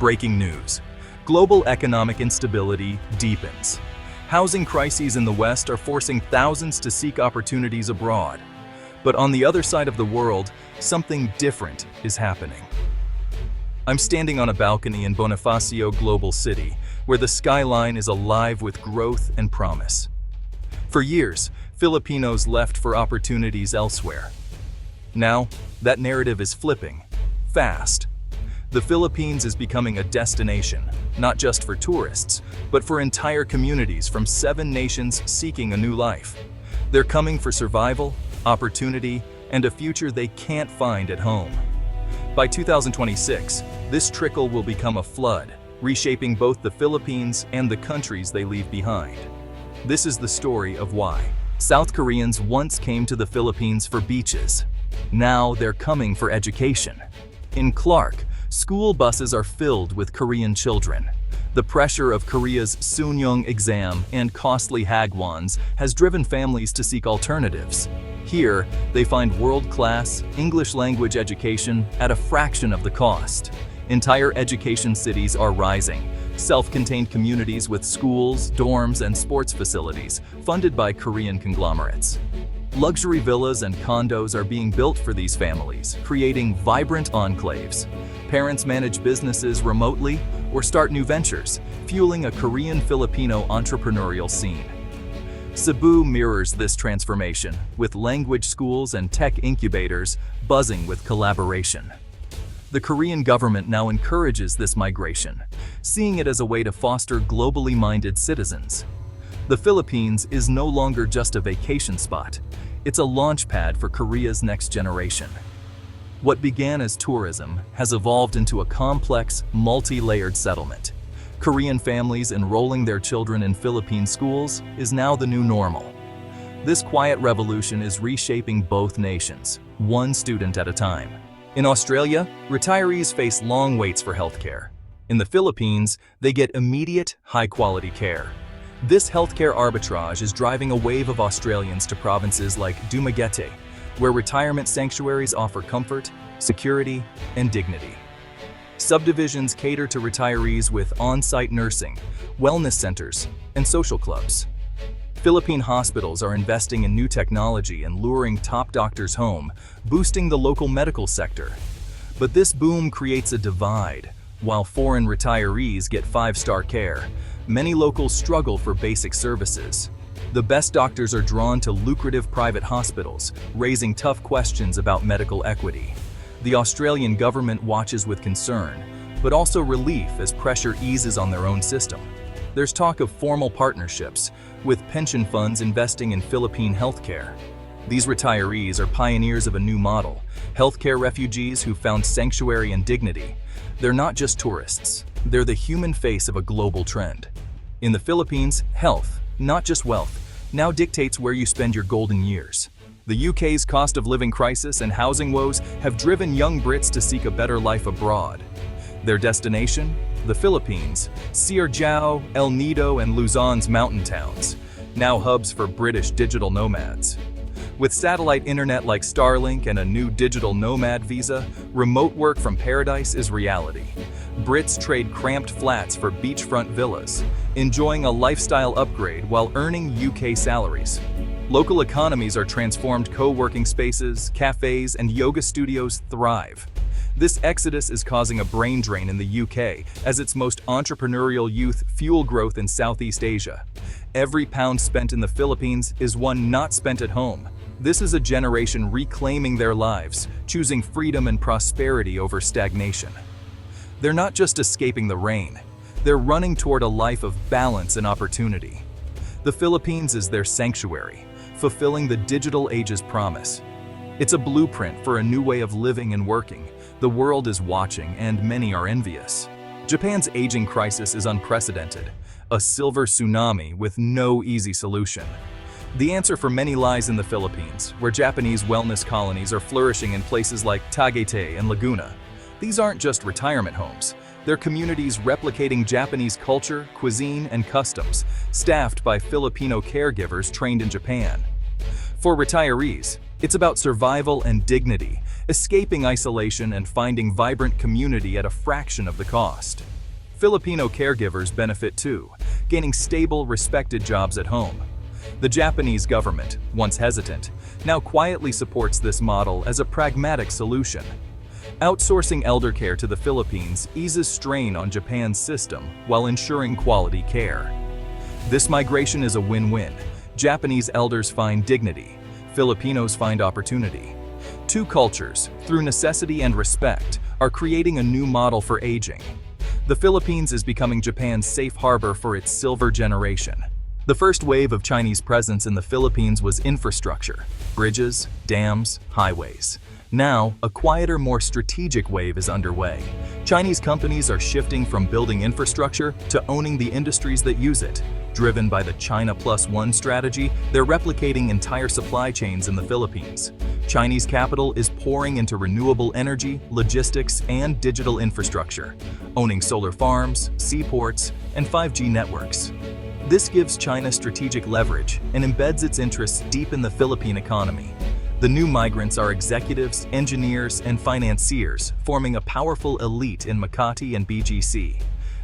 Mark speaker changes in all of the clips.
Speaker 1: Breaking news. Global economic instability deepens. Housing crises in the West are forcing thousands to seek opportunities abroad. But on the other side of the world, something different is happening. I'm standing on a balcony in Bonifacio Global City, where the skyline is alive with growth and promise. For years, Filipinos left for opportunities elsewhere. Now, that narrative is flipping, fast. The Philippines is becoming a destination, not just for tourists, but for entire communities from 7 nations seeking a new life. They're coming for survival, opportunity, and a future they can't find at home. By 2026, this trickle will become a flood, reshaping both the Philippines and the countries they leave behind. This is the story of why South Koreans once came to the Philippines for beaches. Now they're coming for education. In Clark, school buses are filled with Korean children. The pressure of Korea's Sunyung exam and costly hagwons has driven families to seek alternatives. Here, they find world-class English language education at a fraction of the cost. Entire education cities are rising, self-contained communities with schools, dorms, and sports facilities, funded by Korean conglomerates. Luxury villas and condos are being built for these families, creating vibrant enclaves. Parents manage businesses remotely or start new ventures, fueling a Korean-Filipino entrepreneurial scene. Cebu mirrors this transformation, with language schools and tech incubators buzzing with collaboration. The Korean government now encourages this migration, seeing it as a way to foster globally minded citizens. The Philippines is no longer just a vacation spot. It's a launchpad for Korea's next generation. What began as tourism has evolved into a complex, multi-layered settlement. Korean families enrolling their children in Philippine schools is now the new normal. This quiet revolution is reshaping both nations, one student at a time. In Australia, retirees face long waits for healthcare. In the Philippines, they get immediate, high-quality care. This healthcare arbitrage is driving a wave of Australians to provinces like Dumaguete, where retirement sanctuaries offer comfort, security, and dignity. Subdivisions cater to retirees with on-site nursing, wellness centers, and social clubs. Philippine hospitals are investing in new technology and luring top doctors home, boosting the local medical sector. But this boom creates a divide. While foreign retirees get 5-star care, many locals struggle for basic services. The best doctors are drawn to lucrative private hospitals, raising tough questions about medical equity. The Australian government watches with concern, but also relief as pressure eases on their own system. There's talk of formal partnerships, with pension funds investing in Philippine healthcare. These retirees are pioneers of a new model, healthcare refugees who found sanctuary and dignity. They're not just tourists, they're the human face of a global trend. In the Philippines, health, not just wealth, now dictates where you spend your golden years. The UK's cost of living crisis and housing woes have driven young Brits to seek a better life abroad. Their destination? The Philippines, Siargao, El Nido, and Luzon's mountain towns, now hubs for British digital nomads. With satellite internet like Starlink and a new digital nomad visa, remote work from paradise is reality. Brits trade cramped flats for beachfront villas, enjoying a lifestyle upgrade while earning UK salaries. Local economies are transformed, co-working spaces, cafes, and yoga studios thrive. This exodus is causing a brain drain in the UK as its most entrepreneurial youth fuel growth in Southeast Asia. Every pound spent in the Philippines is one not spent at home. This is a generation reclaiming their lives, choosing freedom and prosperity over stagnation. They're not just escaping the rain, they're running toward a life of balance and opportunity. The Philippines is their sanctuary, fulfilling the digital age's promise. It's a blueprint for a new way of living and working. The world is watching, and many are envious. Japan's aging crisis is unprecedented, a silver tsunami with no easy solution. The answer for many lies in the Philippines, where Japanese wellness colonies are flourishing in places like Tagaytay and Laguna. These aren't just retirement homes. They're communities replicating Japanese culture, cuisine, and customs, staffed by Filipino caregivers trained in Japan. For retirees, it's about survival and dignity, escaping isolation and finding vibrant community at a fraction of the cost. Filipino caregivers benefit too, gaining stable, respected jobs at home. The Japanese government, once hesitant, now quietly supports this model as a pragmatic solution. Outsourcing elder care to the Philippines eases strain on Japan's system while ensuring quality care. This migration is a win-win. Japanese elders find dignity, Filipinos find opportunity. Two cultures, through necessity and respect, are creating a new model for aging. The Philippines is becoming Japan's safe harbor for its silver generation. The first wave of Chinese presence in the Philippines was infrastructure, bridges, dams, highways. Now, a quieter, more strategic wave is underway. Chinese companies are shifting from building infrastructure to owning the industries that use it. Driven by the China Plus One strategy, they're replicating entire supply chains in the Philippines. Chinese capital is pouring into renewable energy, logistics, and digital infrastructure, owning solar farms, seaports, and 5G networks. This gives China strategic leverage and embeds its interests deep in the Philippine economy. The new migrants are executives, engineers, and financiers, forming a powerful elite in Makati and BGC.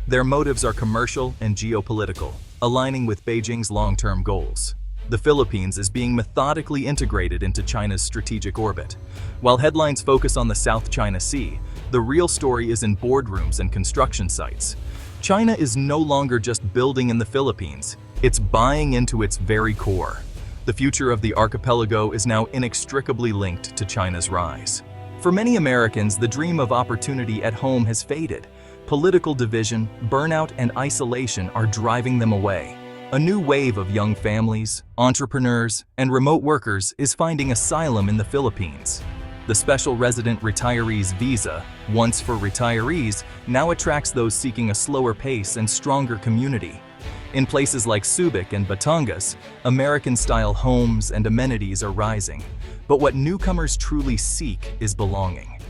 Speaker 1: Their motives are commercial and geopolitical, aligning with Beijing's long-term goals. The Philippines is being methodically integrated into China's strategic orbit. While headlines focus on the South China Sea, the real story is in boardrooms and construction sites. China is no longer just building in the Philippines, it's buying into its very core. The future of the archipelago is now inextricably linked to China's rise. For many Americans, the dream of opportunity at home has faded. Political division, burnout, and isolation are driving them away. A new wave of young families, entrepreneurs, and remote workers is finding asylum in the Philippines. The Special Resident Retirees Visa, once for retirees, now attracts those seeking a slower pace and stronger community. In places like Subic and Batangas, American-style homes and amenities are rising. But what newcomers truly seek is belonging.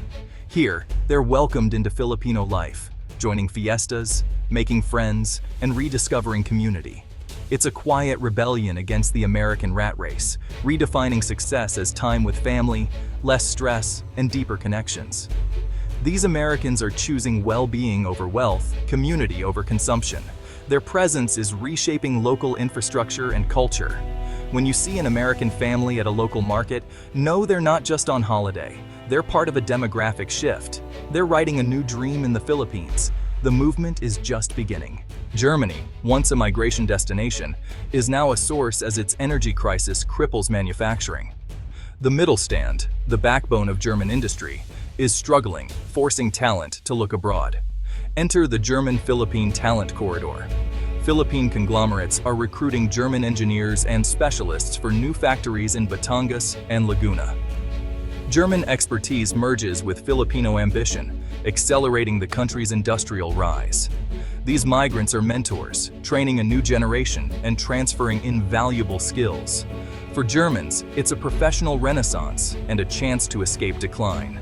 Speaker 1: Here, they're welcomed into Filipino life, joining fiestas, making friends, and rediscovering community. It's a quiet rebellion against the American rat race, redefining success as time with family, less stress, and deeper connections. These Americans are choosing well-being over wealth, community over consumption. Their presence is reshaping local infrastructure and culture. When you see an American family at a local market, know they're not just on holiday. They're part of a demographic shift. They're writing a new dream in the Philippines. The movement is just beginning. Germany, once a migration destination, is now a source as its energy crisis cripples manufacturing. The Mittelstand, the backbone of German industry, is struggling, forcing talent to look abroad. Enter the German-Philippine Talent Corridor. Philippine conglomerates are recruiting German engineers and specialists for new factories in Batangas and Laguna. German expertise merges with Filipino ambition, accelerating the country's industrial rise. These migrants are mentors, training a new generation and transferring invaluable skills. For Germans, it's a professional renaissance and a chance to escape decline.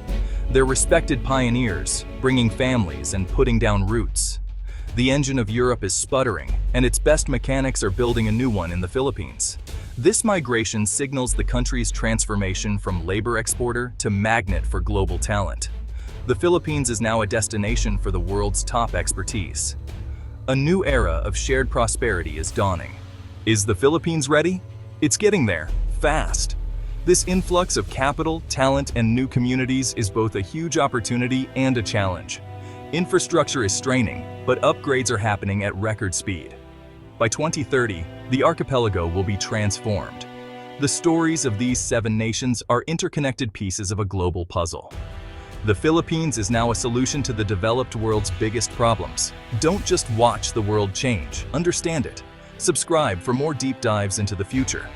Speaker 1: They're respected pioneers, bringing families and putting down roots. The engine of Europe is sputtering, and its best mechanics are building a new one in the Philippines. This migration signals the country's transformation from labor exporter to magnet for global talent. The Philippines is now a destination for the world's top expertise. A new era of shared prosperity is dawning. Is the Philippines ready? It's getting there, fast. This influx of capital, talent, and new communities is both a huge opportunity and a challenge. Infrastructure is straining, but upgrades are happening at record speed. By 2030, the archipelago will be transformed. The stories of these 7 nations are interconnected pieces of a global puzzle. The Philippines is now a solution to the developed world's biggest problems. Don't just watch the world change, understand it. Subscribe for more deep dives into the future.